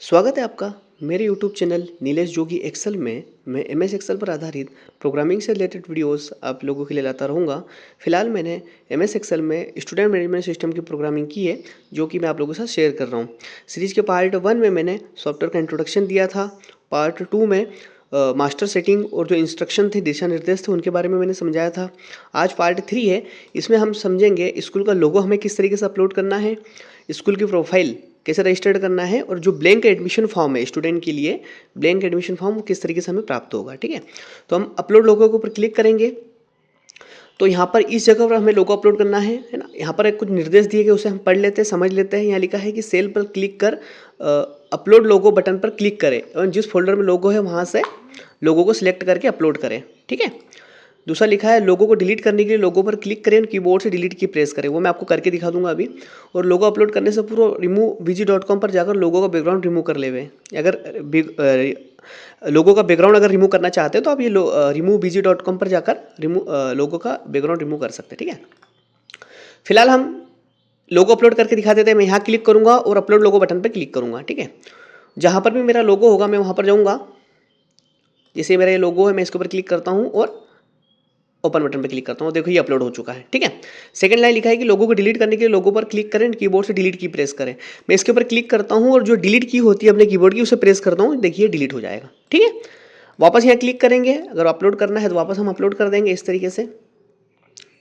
स्वागत है आपका मेरे YouTube चैनल नीलेश जोगी एक्सेल में। मैं MS एक्सेल पर आधारित प्रोग्रामिंग से रिलेटेड वीडियोस आप लोगों के लिए लाता रहूँगा। फिलहाल मैंने MS एक्सेल में स्टूडेंट मैनेजमेंट सिस्टम की प्रोग्रामिंग की है, जो कि मैं आप लोगों के साथ शेयर कर रहा हूँ। सीरीज़ के पार्ट 1 में मैंने सॉफ्टवेयर का इंट्रोडक्शन दिया था। पार्ट 2 में मास्टर सेटिंग और जो इंस्ट्रक्शन थे, दिशा निर्देश थे, उनके बारे में मैंने समझाया था। आज पार्ट 3 है। इसमें हम समझेंगे स्कूल का लोगो हमें किस तरीके से अपलोड करना है, स्कूल की प्रोफाइल कैसे रजिस्टर्ड करना है, और जो ब्लैंक एडमिशन फॉर्म है स्टूडेंट के लिए, ब्लैंक एडमिशन फॉर्म किस तरीके से हमें प्राप्त होगा। ठीक है, तो हम अपलोड लोगो के ऊपर क्लिक करेंगे। तो यहाँ पर इस जगह पर हमें लोगो अपलोड करना है ना। यहाँ पर एक कुछ निर्देश दिए गए, उसे हम पढ़ लेते हैं, समझ लेते हैं। यहाँ लिखा है कि सेल पर क्लिक कर अपलोड लोगो बटन पर क्लिक करें और जिस फोल्डर में लोगो है वहाँ से लोगो को सिलेक्ट करके अपलोड करें। ठीक है। दूसरा लिखा है लोगो को डिलीट करने के लिए लोगो पर क्लिक करें और कीबोर्ड से डिलीट की प्रेस करें। वो मैं आपको करके दिखा दूंगा अभी। और लोगो अपलोड करने से पूर्व removevg.com पर जाकर लोगो का बैकग्राउंड रिमूव कर लेवे। अगर लोगो का बैकग्राउंड अगर रिमूव करना चाहते हैं तो आप ये removevg.com पर जाकर लोगो का बैकग्राउंड रिमूव कर सकते हैं। ठीक है, फिलहाल हम लोगो अपलोड करके दिखा देते हैं। मैं यहाँ क्लिक करूँगा और अपलोड लोगो बटन पर क्लिक करूँगा। ठीक है, जहाँ पर भी मेरा लोगो होगा मैं वहाँ पर जाऊँगा। जैसे मेरा ये लोगो है, मैं इसके ऊपर क्लिक करता हूँ और ओपन बटन पर क्लिक करता हूँ। देखो ये अपलोड हो चुका है। ठीक है, सेकंड लाइन लिखा है कि लोगो को डिलीट करने के लिए लोगो पर क्लिक करें, कीबोर्ड से डिलीट की प्रेस करें। मैं इसके ऊपर क्लिक करता हूँ और जो डिलीट की होती है अपने कीबोर्ड की, उसे प्रेस करता हूँ। देखिए डिलीट हो जाएगा। ठीक है, वापस यहाँ क्लिक करेंगे। अगर अपलोड करना है तो वापस हम अपलोड कर देंगे इस तरीके से।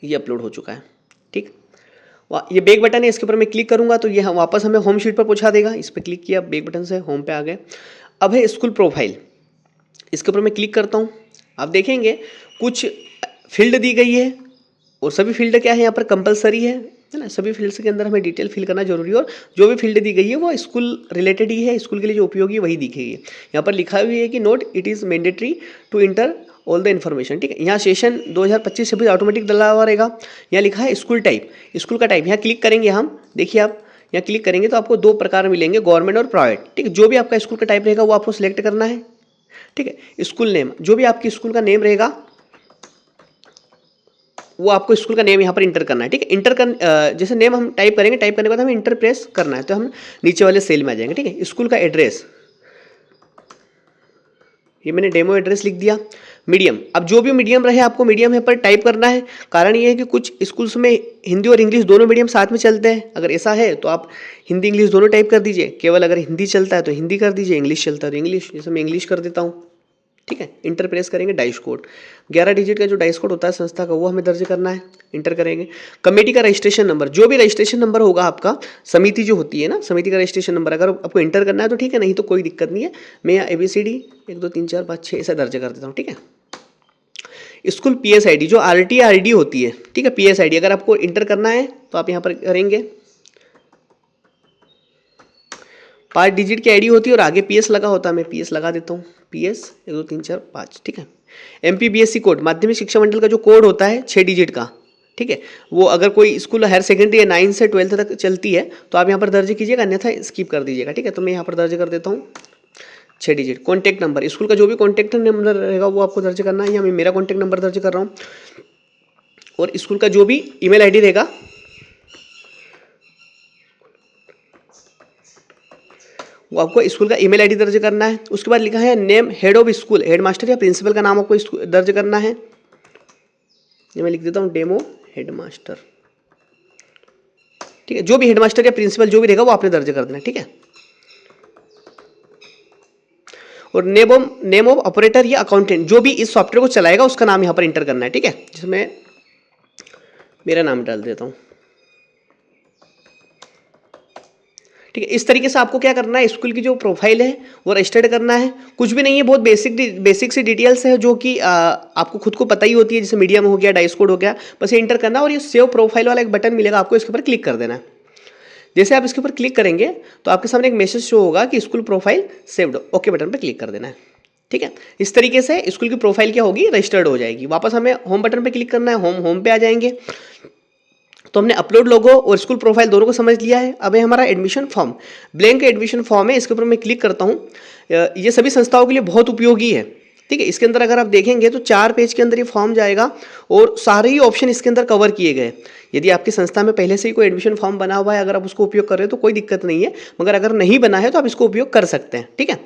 ये अपलोड हो चुका है। ठीक, ये बैक बटन है, इसके ऊपर मैं क्लिक करूँगा तो ये वापस हमें होम शीट पर पहुँचा देगा। इस पर क्लिक किया, बैक बटन से होम पे आ गए। अब है स्कूल प्रोफाइल, इसके ऊपर मैं क्लिक करता हूँ। आप देखेंगे कुछ फील्ड दी गई है और सभी फील्ड क्या है यहाँ पर कंपलसरी है ना। सभी फील्ड्स के अंदर हमें डिटेल फिल करना जरूरी है और जो भी फील्ड दी गई है वो स्कूल रिलेटेड ही है, स्कूल के लिए जो उपयोगी है वही दिखेगी। यहाँ पर लिखा हुआ है कि note it is mandatory to enter all the information. ठीक है, यहाँ सेशन 2025-26 ऑटोमेटिक डला हुआ रहेगा। यहाँ लिखा है स्कूल टाइप, स्कूल का टाइप यहाँ क्लिक करेंगे हम। देखिए आप यहाँ क्लिक करेंगे तो आपको दो प्रकार मिलेंगे, गवर्नमेंट और प्राइवेट। ठीक है, जो भी आपका स्कूल का टाइप रहेगा वो आपको सिलेक्ट करना है। ठीक है, स्कूल नेम, जो भी आपकी स्कूल का नेम रहेगा वो आपको स्कूल का नेम यहाँ पर इंटर करना है। ठीक है, इंटर कर जैसे नेम हम टाइप करेंगे, टाइप करने के बाद हमें इंटर प्रेस करना है तो हम नीचे वाले सेल में आ जाएंगे। ठीक है, स्कूल का एड्रेस, ये मैंने डेमो एड्रेस लिख दिया। मीडियम, अब जो भी मीडियम रहे आपको मीडियम यहाँ पर टाइप करना है। कारण ये है कि कुछ स्कूल्स में हिंदी और इंग्लिश दोनों मीडियम साथ में चलते हैं। अगर ऐसा है तो आप हिंदी इंग्लिश दोनों टाइप कर दीजिए। केवल अगर हिंदी चलता है तो हिंदी कर दीजिए, इंग्लिश चलता है तो इंग्लिश। जैसे मैं इंग्लिश कर देता हूँ। ठीक है, इंटर प्रेस करेंगे। डाइस कोड 11 डिजिट का जो डाइस कोड होता है संस्था का, वो हमें दर्ज करना है। इंटर करेंगे। कमेटी का रजिस्ट्रेशन नंबर, जो भी रजिस्ट्रेशन नंबर होगा आपका, समिति जो होती है ना, समिति का रजिस्ट्रेशन नंबर अगर आपको इंटर करना है तो ठीक है, नहीं तो कोई दिक्कत नहीं है। मैं यहाँ ABCD 1 2 3 4 5 6 ऐसा दर्ज कर देता हूँ। ठीक है, स्कूल PSID जो RT-RD होती है। ठीक है, PSID अगर आपको इंटर करना है तो आप यहाँ पर करेंगे। 5 डिजिट की आईडी होती है और आगे PS लगा होता है। मैं PS लगा देता हूँ। PS 1 2 3 4 5। ठीक है, MPBSC कोड, माध्यमिक शिक्षा मंडल का जो कोड होता है 6 डिजिट का। ठीक है, वो अगर कोई स्कूल हायर सेकेंडरी या 9 से 12 तक चलती है तो आप यहाँ पर दर्ज कीजिएगा, अन्यथा स्किप कर दीजिएगा। ठीक है, तो मैं यहाँ पर दर्ज कर देता हूँ 6 डिजिट। कॉन्टैक्ट नंबर, स्कूल का जो भी कॉन्टैक्ट नंबर रहेगा वो आपको दर्ज करना है। यहाँ मैं मेरा कॉन्टैक्ट नंबर दर्ज कर रहा हूँ। और स्कूल का जो भी ईमेल आईडी रहेगा वो आपको स्कूल का ईमेल आईडी दर्ज करना है। उसके बाद लिखा है name head of school, head master या प्रिंसिपल का नाम आपको दर्ज करना है। ये मैं लिख देता हूँ डेमो हेड मास्टर। ठीक है, जो भी हेड मास्टर या प्रिंसिपल जो भी रहेगा वो आपने दर्ज कर देना। ठीक है, और नेम ऑफ ऑपरेटर या अकाउंटेंट, जो भी इस सॉफ्टवेयर को चलाएगा उसका नाम यहाँ पर इंटर करना है। ठीक है, जिसमें मेरा नाम डाल देता हूँ। ठीक है, इस तरीके से आपको क्या करना है, स्कूल की जो प्रोफाइल है वो रजिस्टर्ड करना है। कुछ भी नहीं है, बहुत बेसिक सी डिटेल्स है जो कि आपको खुद को पता ही होती है। जैसे मीडियम हो गया, डाइस कोड हो गया, बस ये इंटर करना है और ये सेव प्रोफाइल वाला एक बटन मिलेगा आपको, इसके ऊपर क्लिक कर देना है। जैसे आप इसके ऊपर क्लिक करेंगे तो आपके सामने एक मैसेज शो होगा कि school profile saved, okay button पर क्लिक कर देना है। ठीक है, इस तरीके से स्कूल की प्रोफाइल क्या होगी, रजिस्टर्ड हो जाएगी। वापस हमें होम बटन पर क्लिक करना है, होम पे आ जाएंगे। तो हमने अपलोड लोगो और स्कूल प्रोफाइल दोनों को समझ लिया है। अब है हमारा admission form, blank admission form है, इसके ऊपर मैं क्लिक करता हूँ। ये सभी संस्थाओं के लिए बहुत उपयोगी है। ठीक है। इसके अंदर अगर आप देखेंगे तो 4 पेज के अंदर ये फॉर्म जाएगा और सारे ही ऑप्शन इसके अंदर कवर किए गए। यदि आपकी संस्था में पहले से ही कोई एडमिशन फॉर्म बना हुआ है, अगर आप उसको उपयोग कर रहे हो तो कोई दिक्कत नहीं है, मगर अगर नहीं बना है तो आप इसको उपयोग कर सकते हैं। ठीक है।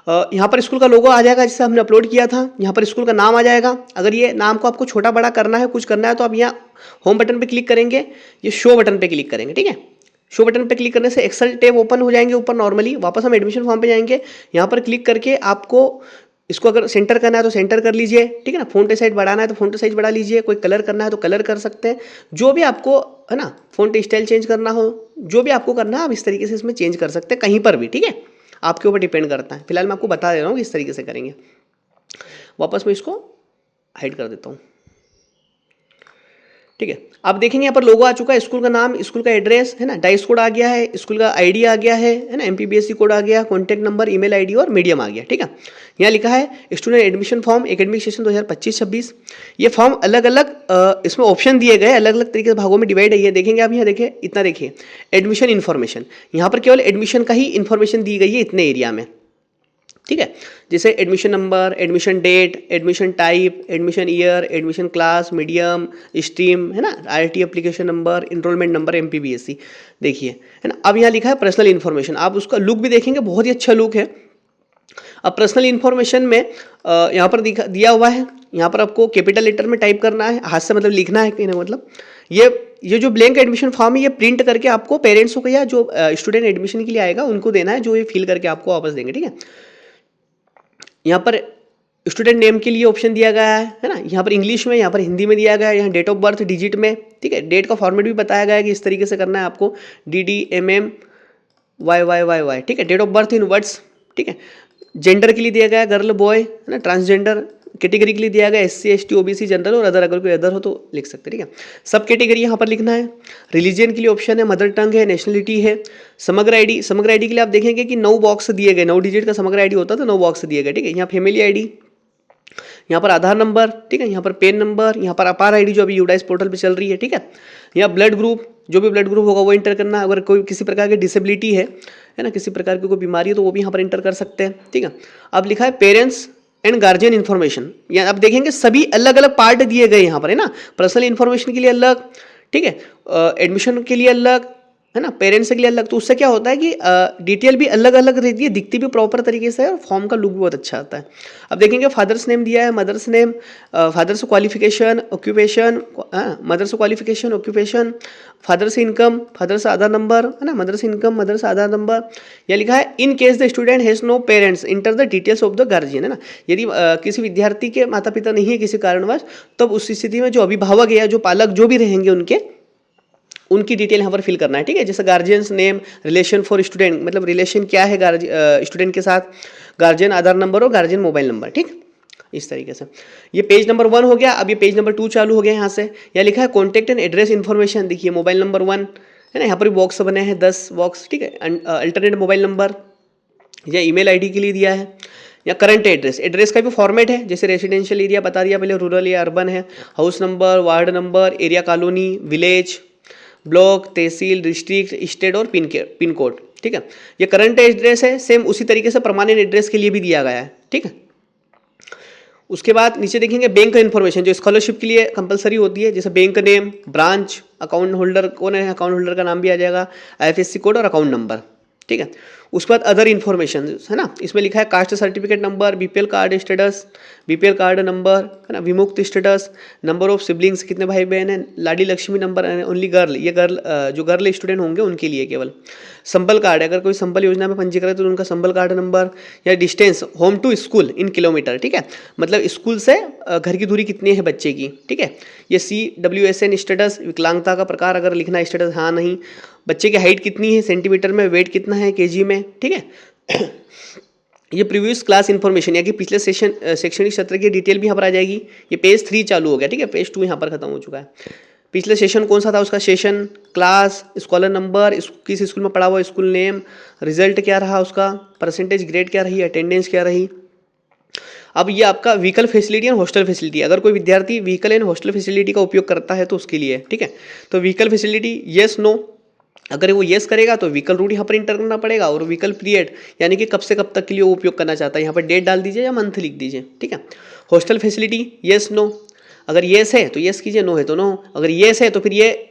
यहाँ पर स्कूल का लोगो आ जाएगा जिसे हमने अपलोड किया था। यहाँ पर स्कूल का नाम आ जाएगा। अगर ये नाम को आपको छोटा बड़ा करना है, कुछ करना है, तो आप यहाँ होम बटन पे क्लिक करेंगे, ये शो बटन पे क्लिक करेंगे। ठीक है। शो बटन पे क्लिक करने से एक्सेल टैब ओपन हो जाएंगे ऊपर नॉर्मली। वापस हम एडमिशन फॉर्म पे जाएंगे, यहाँ पर क्लिक करके आपको इसको अगर सेंटर करना है तो सेंटर कर लीजिए। ठीक है ना। फ़ॉन्ट साइज बढ़ाना है तो फ़ॉन्ट साइज बढ़ा लीजिए। कोई कलर करना है तो कलर कर सकते हैं। जो भी आपको है ना, फ़ॉन्ट स्टाइल चेंज करना हो, जो भी आपको करना है आप इस तरीके से इसमें चेंज कर सकते हैं कहीं पर भी। ठीक है। आपके ऊपर डिपेंड करता है। फिलहाल मैं आपको बता दे रहा हूँ कि इस तरीके से करेंगे। वापस मैं इसको हाइड कर देता हूँ। ठीक है। आप देखेंगे यहाँ पर लोगो आ चुका है, स्कूल का नाम, स्कूल का एड्रेस है ना, डाइस कोड आ गया है, स्कूल का आईडी आ गया है ना, एमपीबीएससी कोड आ गया, कॉन्टैक्ट नंबर, ईमेल आईडी और मीडियम आ गया। ठीक है। यहाँ लिखा है student admission form academic session 2025-26। ये फॉर्म अलग अलग इसमें ऑप्शन दिए गए, अलग अलग तरीके से भागों में डिवाइड है। देखेंगे आप यहाँ देखिए, इतना देखिए एडमिशन इन्फॉर्मेशन, यहाँ पर केवल एडमिशन का ही इन्फॉर्मेशन दी गई है इतने एरिया में। ठीक है। जैसे admission number, admission date, admission type, admission year, admission class, medium, stream है ना, IIT application number, enrolment number, MPBSC देखिए है ना। अब यहाँ लिखा है पर्सनल इन्फॉर्मेशन। आप उसका लुक भी देखेंगे, बहुत ही अच्छा लुक है। अब पर्सनल इन्फॉर्मेशन में यहाँ पर दिया हुआ है, यहाँ पर आपको कैपिटल लेटर में टाइप करना है, हाथ से मतलब लिखना है कि ना, मतलब ये जो ब्लैंक एडमिशन फॉर्म है ये प्रिंट करके आपको पेरेंट्स को या जो स्टूडेंट एडमिशन के लिए आएगा उनको देना है, जो ये फिल करके आपको वापस देंगे। ठीक है। यहाँ पर स्टूडेंट नेम के लिए ऑप्शन दिया गया है ना, यहाँ पर इंग्लिश में, यहाँ पर हिंदी में दिया गया है, यहाँ डेट ऑफ बर्थ डिजिट में। ठीक है। डेट का फॉर्मेट भी बताया गया है कि इस तरीके से करना है आपको, DDMM YYYY। ठीक है। Date of birth in words. ठीक है। जेंडर के लिए दिया गया है गर्ल बॉय है ना, ट्रांसजेंडर। कैटेगरी के लिए दिया गया SC ST OBC जनरल और अदर, अगर कोई अदर हो तो लिख सकते हैं। ठीक है। सब कैटेगरी यहाँ पर लिखना है। रिलीजन के लिए ऑप्शन है, मदर टंग है, नेशनलिटी है। समग्र आईडी के लिए आप देखेंगे कि 9 बॉक्स दिए गए, 9 डिजिट का समग्र आईडी होता है तो 9 बॉक्स दिए गए। ठीक है। यहाँ फैमिली आईडी, यहाँ पर आधार नंबर, ठीक है, यहाँ पर पेन नंबर, यहाँ पर अपार आईडी जो अभी यूडाइस पोर्टल पे चल रही है। ठीक है। यहाँ ब्लड ग्रुप, जो भी ब्लड ग्रुप होगा वो इंटर करना है। अगर कोई किसी प्रकार की डिसेबिलिटी है ना, किसी प्रकार की कोई बीमारी है तो वो भी यहाँ पर इंटर कर सकते हैं। ठीक है। अब लिखा है पेरेंट्स एंड गार्जियन इन्फॉर्मेशन। यहाँ आप देखेंगे सभी अलग अलग पार्ट दिए गए यहाँ पर है ना, पर्सनल इन्फॉर्मेशन के लिए अलग, ठीक है, एडमिशन के लिए अलग है ना, पेरेंट्स के लिए अलग। तो उससे क्या होता है कि डिटेल भी अलग अलग रहती है, दिखती भी प्रॉपर तरीके से है और फॉर्म का लुक भी बहुत अच्छा आता है। अब देखेंगे फादर्स नेम दिया है, mother's name, father's qualification, occupation, mother's qualification, occupation, father's income, father's Aadhaar number है ना, mother's income, mother's Aadhaar number. यह लिखा है in case the student has no parents enter the details of the guardian है ना। यदि किसी विद्यार्थी के माता पिता नहीं है किसी कारणवश, तब उस स्थिति में जो अभिभावक या जो पालक जो भी रहेंगे उनकी डिटेल यहाँ पर फिल करना है। ठीक है। जैसे guardians name, relation for student, मतलब रिलेशन क्या है स्टूडेंट के साथ, गार्जियन आधार नंबर और गार्जियन मोबाइल नंबर। ठीक, इस तरीके से ये पेज नंबर 1 हो गया। अब ये पेज नंबर 2 चालू हो गया। यहाँ से यह लिखा है कॉन्टैक्ट एंड एड्रेस इन्फॉर्मेशन। देखिए मोबाइल नंबर 1 है ना, यहाँ पर बॉक्स बने हैं 10 बॉक्स। ठीक है। अल्टरनेट मोबाइल नंबर या ईमेल आईडी के लिए दिया है, या करंट एड्रेस का भी फॉर्मेट है, जैसे रेजिडेंशियल एरिया बता दिया पहले, रूरल या अर्बन है, house number, ward number, area colony, village, block, tehsil, district, state और पिन कोड। ठीक है। ये करंट एड्रेस है। सेम उसी तरीके से परमानेंट एड्रेस के लिए भी दिया गया है। ठीक है। उसके बाद नीचे देखेंगे बैंक का इन्फॉर्मेशन, जो स्कॉलरशिप के लिए कंपलसरी होती है, जैसे bank name, branch, account holder कौन है, अकाउंट होल्डर का नाम भी आ जाएगा, IFSC कोड और अकाउंट नंबर। ठीक है। उसके बाद अदर इन्फॉर्मेशन है ना, इसमें लिखा है caste certificate number, BPL card status, BPL card number है ना, विमुक्त स्टेटस, नंबर ऑफ सिबलिंग्स, कितने भाई बहन हैं, लाडी लक्ष्मी नंबर, ओनली गर्ल, ये गर्ल जो गर्ल स्टूडेंट होंगे उनके लिए केवल। संबल कार्ड, अगर कोई संबल योजना में पंजीकृत है तो उनका संबल कार्ड नंबर, या distance home to school in kilometre. ठीक है। मतलब स्कूल से घर की दूरी कितनी है बच्चे की। ठीक है। ये CWSN स्टेटस, विकलांगता का प्रकार अगर लिखना स्टेटस हाँ नहीं, बच्चे की हाइट कितनी है सेंटीमीटर में, वेट कितना है KG में। ठीक है। ये प्रीवियस क्लास इन्फॉर्मेशन, या कि पिछले शैक्षणिक सत्र की डिटेल भी यहाँ पर आ जाएगी। ये पेज 3 चालू हो गया। ठीक है। पेज 2 यहाँ पर खत्म हो चुका है। पिछले सेशन कौन सा था उसका सेशन, क्लास, स्कॉलर नंबर, किस स्कूल में पढ़ा हुआ, स्कूल नेम, रिजल्ट क्या रहा उसका, परसेंटेज ग्रेड क्या रही, अटेंडेंस क्या रही। अब ये आपका vehicle facility and hostel facility, अगर कोई विद्यार्थी व्हीकल एंड हॉस्टल फैसिलिटी का उपयोग करता है तो उसके लिए। ठीक है। तो व्हीकल फैसिलिटी येस नो, अगर वो येस करेगा तो व्हीकल रूट यहाँ पर इंटर करना पड़ेगा, और व्हीकल पीरियड यानी कि कब से कब तक के लिए वो उपयोग करना चाहता है, यहाँ पर डेट डाल दीजिए या मंथ लिख दीजिए, ठीक है। हॉस्टल फैसिलिटी येस नो, अगर येस है तो येस कीजिए, नो है तो नो। अगर येस है तो फिर ये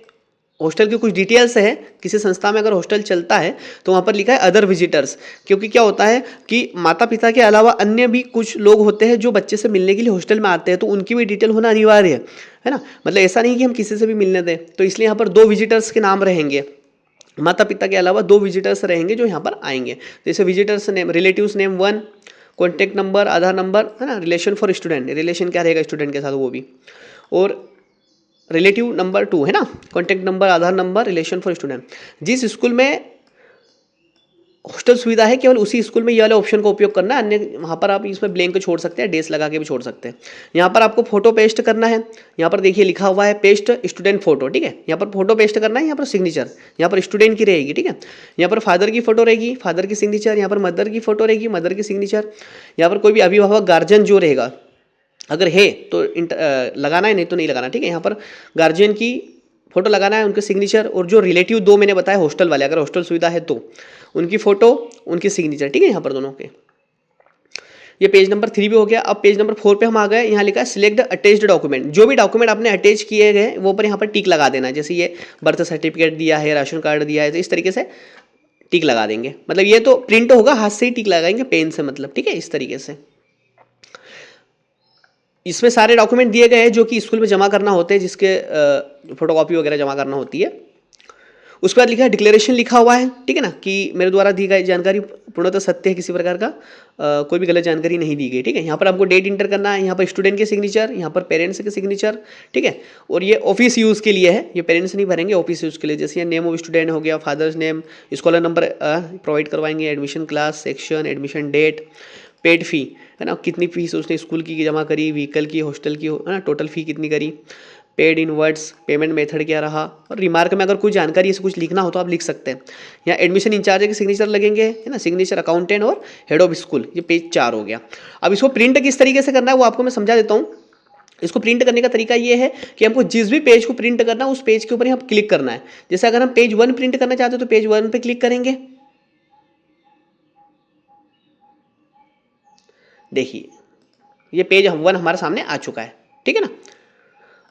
हॉस्टल की कुछ डिटेल्स है, किसी संस्था में अगर हॉस्टल चलता है तो वहाँ पर लिखा है अदर विजिटर्स, क्योंकि क्या होता है कि माता पिता के अलावा अन्य भी कुछ लोग होते हैं जो बच्चे से मिलने के लिए हॉस्टल में आते हैं, तो उनकी भी डिटेल होना अनिवार्य है ना। मतलब ऐसा नहीं कि हम किसी से भी मिलने दें, तो इसलिए यहाँ पर 2 विजिटर्स के नाम रहेंगे, माता पिता के अलावा 2 विजिटर्स रहेंगे जो यहाँ पर आएंगे। जैसे visitor's name, relative's name 1, contact number, Aadhaar number, है ना। रिलेशन फॉर स्टूडेंट, रिलेशन क्या रहेगा स्टूडेंट के साथ वो भी, और रिलेटिव नंबर 2 है ना, contact number, Aadhaar number, relation for student. जिस स्कूल में हॉस्टल सुविधा है केवल उसी स्कूल में ये वाले ऑप्शन का उपयोग करना है, अन्य वहाँ पर आप इसमें ब्लैंक छोड़ सकते हैं, डेस लगा के भी छोड़ सकते हैं। यहाँ पर आपको फोटो पेस्ट करना है, यहाँ पर देखिए लिखा हुआ है पेस्ट स्टूडेंट फोटो, ठीक है। यहाँ पर फोटो पेस्ट करना है, यहाँ पर सिग्नेचर, यहाँ पर स्टूडेंट की रहेगी, ठीक है। यहाँ पर फादर की फोटो रहेगी, फादर की सिग्नेचर, यहाँ पर मदर की फोटो रहेगी, मदर की सिग्नेचर। यहाँ पर कोई भी अभिभावक गार्जियन जो रहेगा अगर है तो लगाना है, नहीं तो नहीं लगाना, ठीक है। यहाँ पर गार्जियन की फोटो लगाना है, उनके सिग्नेचर, और जो रिलेटिव 2 मैंने बताया हॉस्टल वाले, अगर हॉस्टल सुविधा है तो उनकी फोटो, उनकी सिग्नेचर, ठीक है, यहाँ पर दोनों के। ये पेज नंबर 3 भी हो गया। अब पेज नंबर 4 पे हम आ गए, यहाँ लिखा है सिलेक्ट अटैच्ड डॉक्यूमेंट। जो भी डॉक्यूमेंट आपने अटैच किए गए वो पर यहाँ पर टिक लगा देना है। जैसे ये बर्थ सर्टिफिकेट दिया है, राशन कार्ड दिया है, तो इस तरीके से टिक लगा देंगे। मतलब ये तो प्रिंट होगा, हाथ से ही टिक लगाएंगे पेन से, मतलब, ठीक है, इस तरीके से। इसमें सारे डॉक्यूमेंट दिए गए हैं जो कि स्कूल में जमा करना होते हैं, जिसके फोटोकॉपी वगैरह जमा करना होती है। उसके बाद लिखा है डिक्लेरेशन लिखा हुआ है, ठीक है ना, कि मेरे द्वारा दी गई जानकारी पूर्णतः सत्य है, किसी प्रकार का कोई भी गलत जानकारी नहीं दी गई, ठीक है। यहाँ पर आपको डेट इंटर करना है, यहाँ पर स्टूडेंट के सिग्नेचर, यहाँ पर पेरेंट्स के सिग्नेचर, ठीक है। और ये ऑफिस यूज़ के लिए है, ये पेरेंट्स नहीं भरेंगे, ऑफिस यूज़ के लिए। जैसे ये नेम ऑफ स्टूडेंट हो गया, father's name, scholar number provide करवाएंगे, admission class, section, admission date, paid fee, है ना, कितनी फीस उसने स्कूल की जमा करी, व्हीकल की, हॉस्टल की, है ना, टोटल फी कितनी करी, paid in words, payment method क्या रहा, और रिमार्क में अगर कोई जानकारी ऐसे कुछ लिखना हो तो आप लिख सकते हैं। यहाँ एडमिशन इंचार्ज के सिग्नेचर लगेंगे, है ना, सिग्नेचर अकाउंटेंट और हेड ऑफ स्कूल। ये पेज 4 हो गया। अब इसको प्रिंट किस तरीके से करना है वो आपको मैं समझा देता हूँ। इसको प्रिंट करने का तरीका ये है कि हमको जिस भी पेज को प्रिंट करना है उस पेज के ऊपर ही हम क्लिक करना है। जैसे अगर हम पेज 1 प्रिंट करना चाहते हो तो पेज 1 पे क्लिक करेंगे। देखिए ये पेज 1 हमारे सामने आ चुका है, ठीक है ना।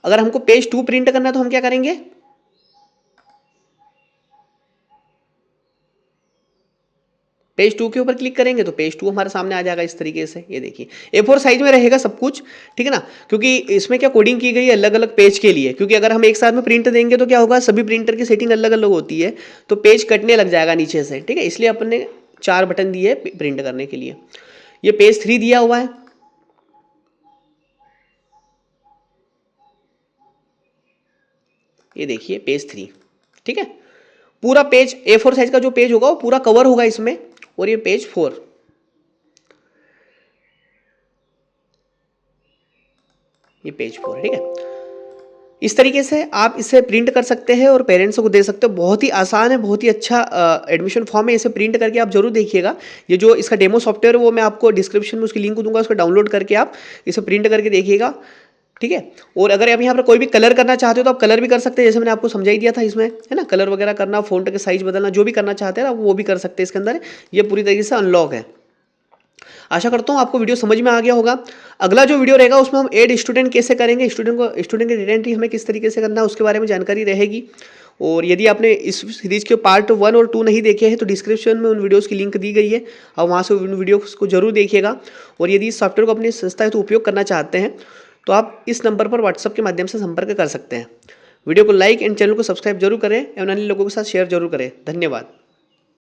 अगर हमको पेज 2 प्रिंट करना है तो हम क्या करेंगे, पेज 2 के ऊपर क्लिक करेंगे तो पेज 2 हमारे सामने आ जाएगा इस तरीके से। ये देखिए A4 साइज में रहेगा सब कुछ, ठीक है ना, क्योंकि इसमें क्या कोडिंग की गई है अलग अलग पेज के लिए। क्योंकि अगर हम एक साथ में प्रिंट देंगे तो क्या होगा, सभी प्रिंटर की सेटिंग अलग अलग होती है, तो पेज कटने लग जाएगा नीचे से, ठीक है। इसलिए अपन ने 4 बटन दिए प्रिंट करने के लिए। ये पेज 3 दिया हुआ है, ये देखिए पेज 3, ठीक है। पूरा पेज A4 साइज का जो पेज होगा वो पूरा कवर होगा इसमें। और ये पेज 4, ये पेज 4, ठीक है। इस तरीके से आप इसे प्रिंट कर सकते हैं और पेरेंट्स को दे सकते हो। बहुत ही आसान है, बहुत ही अच्छा एडमिशन फॉर्म है। इसे प्रिंट करके आप जरूर देखिएगा। ये जो इसका डेमो सॉफ्टवेयर है वो मैं आपको डिस्क्रिप्शन में उसकी लिंक दूंगा, उसको डाउनलोड करके आप इसे प्रिंट करके देखिएगा, ठीक है। और अगर आप यहाँ पर कोई भी कलर करना चाहते हो तो आप कलर भी कर सकते हैं, जैसे मैंने आपको समझा ही दिया था इसमें, है ना। कलर वगैरह करना, फ़ॉन्ट के साइज बदलना, जो भी करना चाहते हैं ना वो भी कर सकते हैं इसके अंदर। ये पूरी तरीके से अनलॉक है। आशा करता हूँ आपको वीडियो समझ में आ गया होगा। अगला जो वीडियो रहेगा उसमें हम ऐड स्टूडेंट कैसे करेंगे, स्टूडेंट की आइडेंटिटी हमें किस तरीके से करना है उसके बारे में जानकारी रहेगी। और यदि आपने इस सीरीज़ के पार्ट 1 और 2 नहीं देखे हैं तो डिस्क्रिप्शन में उन वीडियोस की लिंक दी गई है, और वहाँ से उन वीडियोस को जरूर देखिएगा। और यदि इस सॉफ्टवेयर को अपनी संस्था हेतु उपयोग करना चाहते हैं तो आप इस नंबर पर व्हाट्सएप के माध्यम से संपर्क कर सकते हैं। वीडियो को लाइक एंड चैनल को सब्सक्राइब जरूर करें एवं अन्य लोगों के साथ शेयर जरूर करें। धन्यवाद।